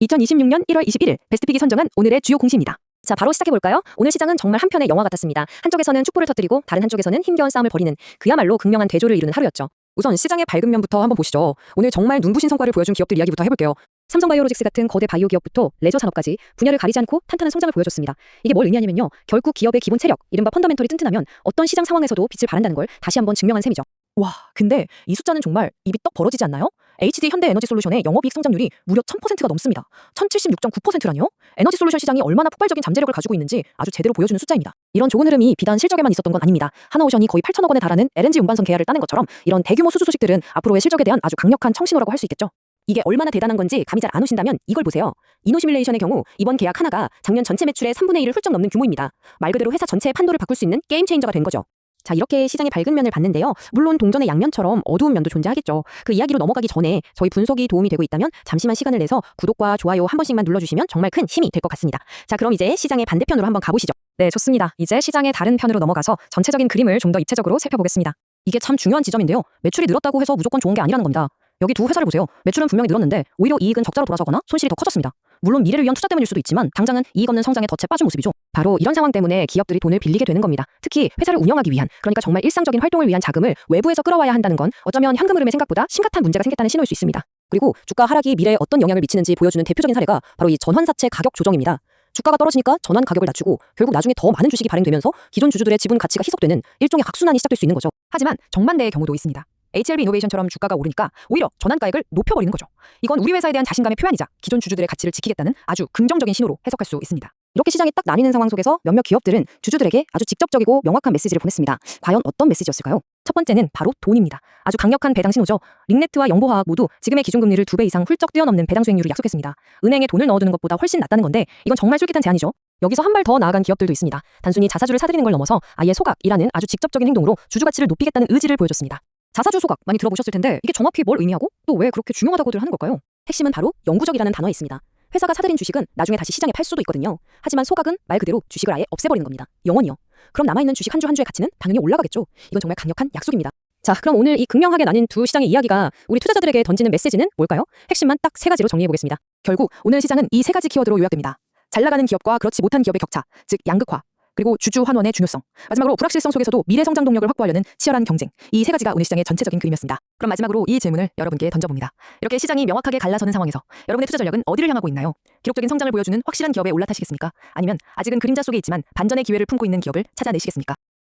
2026년 1월 21일 베스트픽이 선정한 오늘의 주요 공시입니다. 자, 바로 시작해볼까요? 오늘 시장은 정말 한편의 영화 같았습니다. 한쪽에서는 촛불을 터뜨리고 다른 한쪽에서는 힘겨운 싸움을 벌이는 그야말로 극명한 대조를 이루는 하루였죠. 우선 시장의 밝은 면부터 한번 보시죠. 오늘 정말 눈부신 성과를 보여준 기업들 이야기부터 해볼게요. 삼성바이오로직스 같은 거대 바이오 기업부터 레저 산업까지 분야를 가리지 않고 탄탄한 성장을 보여줬습니다. 이게 뭘 의미하냐면요. 결국 기업의 기본 체력, 이른바 펀더멘털이 튼튼하면 어떤 시장 상황에서도 빛을 발한다는 걸 다시 한번 증명한 셈이죠. 와, 근데 이 숫자는 정말 입이 떡 벌어지지 않나요? HD 현대에너지솔루션의 영업이익 성장률이 무려 1000%가 넘습니다. 1076.9%라니요? 에너지솔루션 시장이 얼마나 폭발적인 잠재력을 가지고 있는지 아주 제대로 보여주는 숫자입니다. 이런 좋은 흐름이 비단 실적에만 있었던 건 아닙니다. 하나오션이 거의 8천억 원에 달하는 LNG 운반선 계약을 따는 것처럼 이런 대규모 수주 소식들은 앞으로의 실적에 대한 아주 강력한 청신호라고 할 수 있겠죠. 이게 얼마나 대단한 건지 감이 잘 안 오신다면 이걸 보세요. 이노시뮬레이션의 경우 이번 계약 하나가 작년 전체 매출의 3분의 1을 훌쩍 넘는 규모입니다. 말 그대로 회사 전체의 판도를 바꿀 수 있는 게임 체인저가 된 거죠. 자, 이렇게 시장의 밝은 면을 봤는데요. 물론 동전의 양면처럼 어두운 면도 존재하겠죠. 그 이야기로 넘어가기 전에 저희 분석이 도움이 되고 있다면 잠시만 시간을 내서 구독과 좋아요 한 번씩만 눌러주시면 정말 큰 힘이 될 것 같습니다. 자, 그럼 이제 시장의 반대편으로 한번 가보시죠. 네, 좋습니다. 이제 시장의 다른 편으로 넘어가서 전체적인 그림을 좀 더 입체적으로 살펴보겠습니다. 이게 참 중요한 지점인데요. 매출이 늘었다고 해서 무조건 좋은 게 아니라는 겁니다. 여기 두 회사를 보세요. 매출은 분명히 늘었는데 오히려 이익은 적자로 돌아서거나 손실이 더 커졌습니다. 물론 미래를 위한 투자 때문일 수도 있지만 당장은 이익 없는 성장에 덫에 빠진 모습이죠. 바로 이런 상황 때문에 기업들이 돈을 빌리게 되는 겁니다. 특히 회사를 운영하기 위한, 그러니까 정말 일상적인 활동을 위한 자금을 외부에서 끌어와야 한다는 건 어쩌면 현금 흐름의 생각보다 심각한 문제가 생겼다는 신호일 수 있습니다. 그리고 주가 하락이 미래에 어떤 영향을 미치는지 보여주는 대표적인 사례가 바로 이 전환사채 가격 조정입니다. 주가가 떨어지니까 전환 가격을 낮추고 결국 나중에 더 많은 주식이 발행되면서 기존 주주들의 지분 가치가 희석되는 일종의 악순환이 시작될 수 있는 거죠. 하지만 정반대의 경우도 있습니다. HLB 이노베이션처럼 주가가 오르니까 오히려 전환가액을 높여버리는 거죠. 이건 우리 회사에 대한 자신감의 표현이자 기존 주주들의 가치를 지키겠다는 아주 긍정적인 신호로 해석할 수 있습니다. 이렇게 시장이 딱 나뉘는 상황 속에서 몇몇 기업들은 주주들에게 아주 직접적이고 명확한 메시지를 보냈습니다. 과연 어떤 메시지였을까요? 첫 번째는 바로 돈입니다. 아주 강력한 배당 신호죠. 링네트와 영보화학 모두 지금의 기준금리를 2배 이상 훌쩍 뛰어넘는 배당 수익률을 약속했습니다. 은행에 돈을 넣어두는 것보다 훨씬 낫다는 건데 이건 정말 솔깃한 제안이죠. 여기서 한 발 더 나아간 기업들도 있습니다. 단순히 자사주를 사들이는 걸 넘어서 아예 소각이라는 아주 직접적인 행동으로 주주 가치를 높이겠다는 의지를 보여줬습니다. 자사주 소각 많이 들어보셨을 텐데 이게 정확히 뭘 의미하고 또 왜 그렇게 중요하다고들 하는 걸까요? 핵심은 바로 영구적이라는 단어에 있습니다. 회사가 사들인 주식은 나중에 다시 시장에 팔 수도 있거든요. 하지만 소각은 말 그대로 주식을 아예 없애버리는 겁니다. 영원히요. 그럼 남아있는 주식 한 주 한 주의 가치는 당연히 올라가겠죠. 이건 정말 강력한 약속입니다. 자, 그럼 오늘 이 극명하게 나뉜 두 시장의 이야기가 우리 투자자들에게 던지는 메시지는 뭘까요? 핵심만 딱 세 가지로 정리해보겠습니다. 결국 오늘 시장은 이 세 가지 키워드로 요약됩니다. 잘 나가는 기업과 그렇지 못한 기업의 격차, 즉 양극화, 그리고 주주 환원의 중요성, 마지막으로 불확실성 속에서도 미래 성장 동력을 확보하려는 치열한 경쟁. 이 세 가지가 오늘 시장의 전체적인 그림이었습니다. 그럼 마지막으로 이 질문을 여러분께 던져봅니다. 이렇게 시장이 명확하게 갈라서는 상황에서 여러분의 투자 전략은 어디를 향하고 있나요? 기록적인 성장을 보여주는 확실한 기업에 올라타시겠습니까? 아니면 아직은 그림자 속에 있지만 반전의 기회를 품고 있는 기업을 찾아내시겠습니까?